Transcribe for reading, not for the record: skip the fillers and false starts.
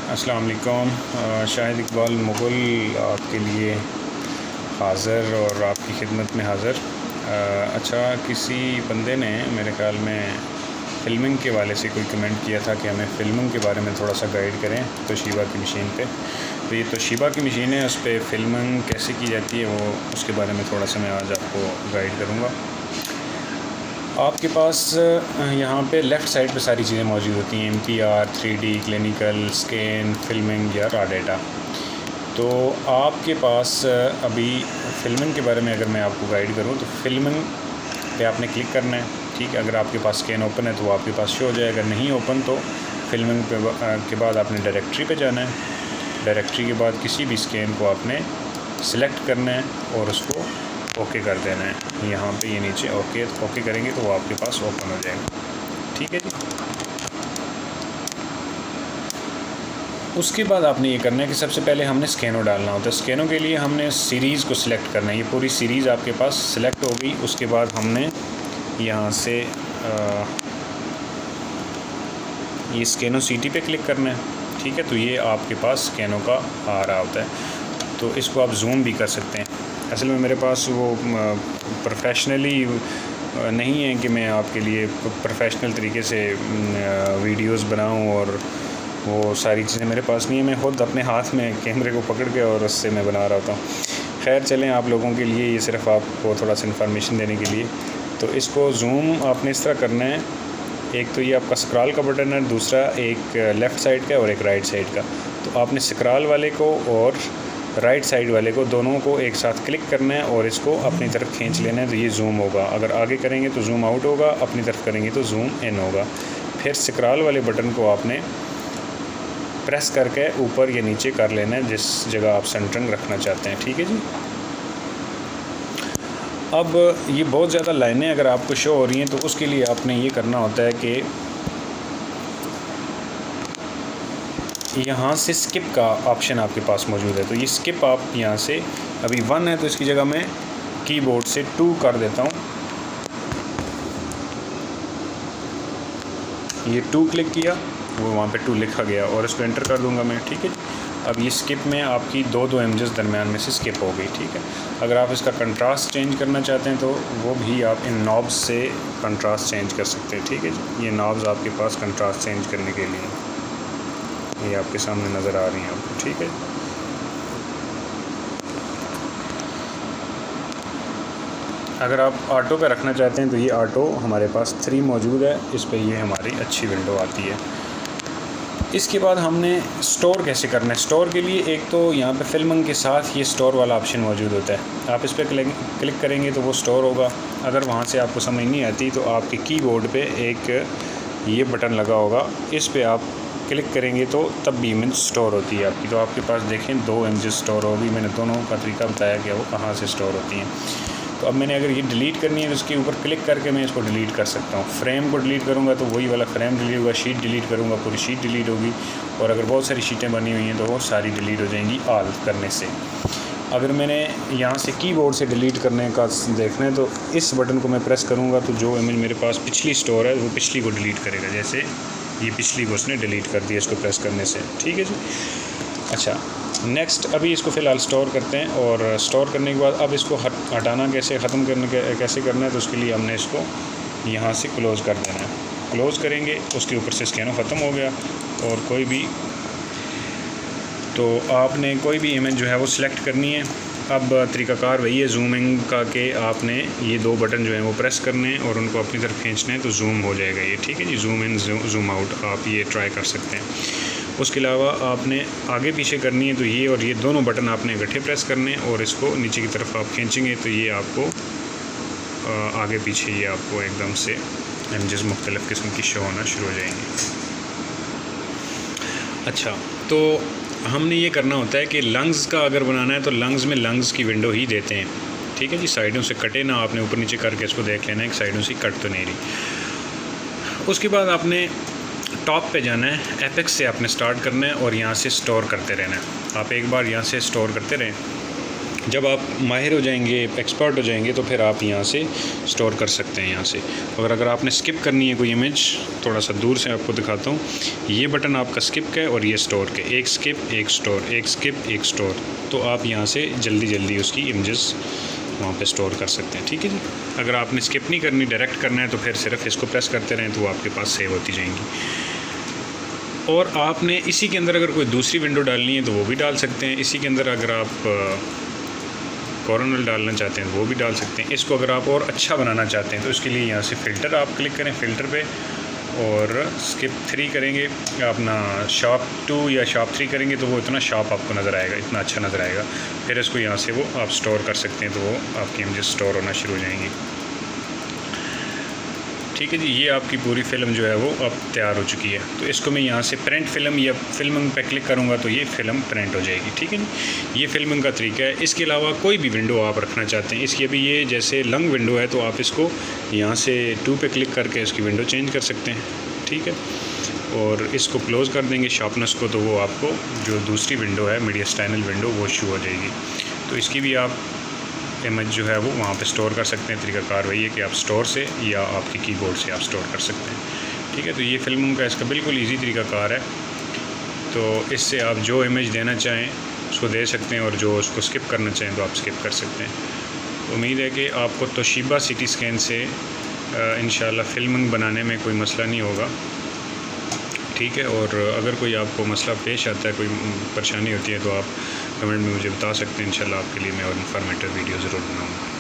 अस्सलाम वालेकुम। शाहिद इकबाल मुग़ल आपके लिए हाज़िर और आपकी खिदमत में हाज़िर। अच्छा, किसी बंदे ने मेरे ख़्याल में फ़िल्मिंग के वाले से कोई कमेंट किया था कि हमें फ़िल्मिंग के बारे में थोड़ा सा गाइड करें तोशीबा की मशीन पे। तो ये तोशीबा की मशीन है, उस पर फ़िल्मिंग कैसे की जाती है वो उसके बारे में थोड़ा सा मैं आज आपको गाइड करूँगा। आपके पास यहाँ पे लेफ़्ट साइड पे सारी चीज़ें मौजूद होती हैं, MTR, 3D, क्लिनिकल, स्कैन, फ़िल्मिंग या रॉ डेटा। तो आपके पास अभी फ़िल्मिंग के बारे में अगर मैं आपको गाइड करूँ तो फ़िल्मिंग पे आपने क्लिक करना है, ठीक है। अगर आपके पास स्कैन ओपन है तो वो आपके पास शो हो जाएगा, अगर नहीं ओपन तो फ़िल्मिंग के बाद आपने डायरेक्टरी पे जाना है। डायरेक्टरी के बाद किसी भी स्कैन को आपने सेलेक्ट करना है और उसको ओके कर देना है। यहाँ पे ये नीचे ओके करेंगे तो वो आपके पास ओपन हो जाएगा, ठीक है जी। उसके बाद आपने ये करना है कि सबसे पहले हमने स्कैनो डालना होता है। स्कैनो के लिए हमने सीरीज़ को सिलेक्ट करना है। ये पूरी सीरीज़ आपके पास सिलेक्ट हो गई। उसके बाद हमने यहाँ से ये स्कैनो सिटी पे क्लिक करना है, ठीक है। तो ये आपके पास स्कैनो का आ रहा होता है, तो इसको आप जूम भी कर सकते हैं। असल में मेरे पास वो प्रोफेशनली नहीं है कि मैं आपके लिए प्रोफेशनल तरीके से वीडियोस बनाऊं, और वो सारी चीज़ें मेरे पास नहीं है। मैं ख़ुद अपने हाथ में कैमरे को पकड़ के और उससे मैं बना रहा था। खैर चलें, आप लोगों के लिए ये सिर्फ आपको थोड़ा सा इन्फॉर्मेशन देने के लिए। तो इसको जूम आपने इस तरह करना है, एक तो ये आपका स्क्रॉल का बटन है, दूसरा एक लेफ़्ट साइड का और एक राइट साइड का। तो आपने स्क्रॉल वाले को और राइट साइड वाले को दोनों को एक साथ क्लिक करना है और इसको अपनी तरफ खींच लेना है, तो ये जूम होगा। अगर आगे करेंगे तो जूम आउट होगा, अपनी तरफ करेंगे तो जूम इन होगा। फिर स्क्रॉल वाले बटन को आपने प्रेस करके ऊपर या नीचे कर लेना है जिस जगह आप सेंटरिंग रखना चाहते हैं, ठीक है जी। अब ये बहुत ज़्यादा लाइनें अगर आपको शो हो रही हैं तो उसके लिए आपने ये करना होता है कि यहाँ से स्किप का ऑप्शन आपके पास मौजूद है। तो ये स्किप आप यहाँ से, अभी 1 है तो इसकी जगह मैं कीबोर्ड से 2 कर देता हूँ। ये 2 क्लिक किया, वो वहाँ पे 2 लिखा गया और इसको एंटर कर दूँगा मैं, ठीक है। अब ये स्किप में आपकी दो इमेजेस दरमियान में से स्किप हो गई, ठीक है। अगर आप इसका कंट्रास्ट चेंज करना चाहते हैं तो वो भी आप इन नॉब्स से कंट्रास्ट चेंज कर सकते हैं, ठीक है जी। ये नॉब्स आपके पास कंट्रास्ट चेंज करने के लिए ये आपके सामने नज़र आ रही हैं आपको, ठीक है। अगर आप ऑटो पे रखना चाहते हैं तो ये ऑटो हमारे पास 3 मौजूद है, इस पे ये हमारी अच्छी विंडो आती है। इसके बाद हमने स्टोर कैसे करना है। स्टोर के लिए एक तो यहाँ पे फ़िल्मिंग के साथ ये स्टोर वाला ऑप्शन मौजूद होता है। आप इस पर क्लिक करेंगे तो वो स्टोर होगा। अगर वहाँ से आपको समझ नहीं आती तो आपके कीबोर्ड पे एक ये बटन लगा होगा, इस पे आप क्लिक करेंगे तो तब भी इमेज स्टोर होती है आपकी। तो आपके पास देखें 2 इमेजेस स्टोर होगी। मैंने दोनों का तरीका बताया कि वो कहाँ से स्टोर होती हैं। तो अब मैंने अगर ये डिलीट करनी है तो उसके ऊपर क्लिक करके मैं इसको डिलीट कर सकता हूँ। फ्रेम को डिलीट करूँगा तो वही वाला फ्रेम डिलीट होगा, शीट डिलीट करूँगा पूरी शीट डिलीट होगी, और अगर बहुत सारी शीटें बनी हुई हैं तो वो सारी डिलीट हो जाएंगी ऑल करने से। अगर मैंने यहाँ से कीबोर्ड से डिलीट करने का देखना है तो इस बटन को मैं प्रेस करूँगा तो जो इमेज मेरे पास पिछली स्टोर है वो पिछली को डिलीट करेगा। जैसे ये पिछली को उसने डिलीट कर दिया इसको प्रेस करने से, ठीक है जी। अच्छा, नेक्स्ट अभी इसको फ़िलहाल स्टोर करते हैं, और स्टोर करने के बाद अब इसको हटाना कैसे, ख़त्म करने कैसे करना है तो उसके लिए हमने इसको यहाँ से क्लोज़ कर देना है। क्लोज़ करेंगे उसके ऊपर से स्कैनो ख़त्म हो गया। और कोई भी तो आपने कोई भी इमेज जो है वो सिलेक्ट करनी है। अब तरीक़ाकार वही है जूमिंग का कि आपने ये 2 बटन जो हैं वो प्रेस करने हैं और उनको अपनी तरफ खींचना है तो जूम हो जाएगा ये, ठीक है जी। जूम इन जूम आउट आप ये ट्राई कर सकते हैं। उसके अलावा आपने आगे पीछे करनी है तो ये और ये दोनों बटन आपने इकट्ठे प्रेस करने हैं और इसको नीचे की तरफ आप खींचेंगे तो ये आपको आगे पीछे ये आपको एकदम से इमेजेस मुख्तलिफ़ किस्म की शो होना शुरू हो जाएंगी। अच्छा, तो हमने ये करना होता है कि लंग्स का अगर बनाना है तो लंग्स में लंग्स की विंडो ही देते हैं, ठीक है जी। साइडों से कटे ना, आपने ऊपर नीचे करके इसको देख लेना है कि साइडों से कट तो नहीं रही। उसके बाद आपने टॉप पे जाना है, एपेक्स से आपने स्टार्ट करना है और यहाँ से स्टोर करते रहना है। आप एक बार यहाँ से स्टोर करते रहें, जब आप माहिर हो जाएंगे, एक्सपर्ट हो जाएंगे, तो फिर आप यहाँ से स्टोर कर सकते हैं यहाँ से। अगर आपने स्किप करनी है कोई इमेज, थोड़ा सा दूर से आपको दिखाता हूँ, ये बटन आपका स्किप का है और ये स्टोर के, एक स्किप एक स्टोर, एक स्किप एक स्टोर, तो आप यहाँ से जल्दी उसकी इमेजेस वहाँ पे स्टोर कर सकते हैं। ठीक है जी। अगर आपने स्किप नहीं करनी, डायरेक्ट करना है, तो फिर सिर्फ इसको प्रेस करते रहें तो वो आपके पास सेव होती जाएंगी। और आपने इसी के अंदर अगर कोई दूसरी विंडो डालनी है तो वो भी डाल सकते हैं। इसी के अंदर अगर आप कॉर्नर डालना चाहते हैं वो भी डाल सकते हैं। इसको अगर आप और अच्छा बनाना चाहते हैं तो इसके लिए यहाँ से फ़िल्टर आप क्लिक करें, फ़िल्टर पे, और स्किप 3 करेंगे, अपना शार्प 2 या शार्प 3 करेंगे तो वो इतना शार्प आपको नज़र आएगा, इतना अच्छा नज़र आएगा। फिर इसको यहाँ से वो आप स्टोर कर सकते हैं, तो वो आपकी इमेजेस स्टोर होना शुरू हो जाएंगी। ठीक है जी। ये आपकी पूरी फ़िल्म जो है वो अब तैयार हो चुकी है। तो इसको मैं यहाँ से प्रिंट फ़िल्म या फिल्मिंग पे क्लिक करूँगा तो ये फ़िल्म प्रिंट हो जाएगी। ठीक है जी। ये फिल्मिंग का तरीका है। इसके अलावा कोई भी विंडो आप रखना चाहते हैं, इसकी अभी ये जैसे लंग विंडो है तो आप इसको यहाँ से 2 पे क्लिक करके इसकी विंडो चेंज कर सकते हैं। ठीक है। और इसको क्लोज़ कर देंगे शार्पनेस को, तो वो आपको जो दूसरी विंडो है मीडिया स्टाइनल विंडो वो शो हो जाएगी। तो इसकी भी आप इमेज जो है वो वहाँ पे स्टोर कर सकते हैं। तरीकाकार वही है कि आप स्टोर से या आपके कीबोर्ड से आप स्टोर कर सकते हैं। ठीक है। तो ये फिल्मों का इसका बिल्कुल इजी तरीकाकार है। तो इससे आप जो इमेज देना चाहें उसको दे सकते हैं, और जो उसको स्किप करना चाहें तो आप स्किप कर सकते हैं। उम्मीद है कि आपको तोशिबा सिटी स्कैन से इंशाल्लाह फिल्मिंग बनाने में कोई मसला नहीं होगा। ठीक है। और अगर कोई आपको मसला पेश आता है, कोई परेशानी होती है, तो आप कमेंट में मुझे बता सकते हैं। इंशाल्लाह आपके लिए मैं और इन्फॉर्मेटिव वीडियो ज़रूर बनाऊँगा।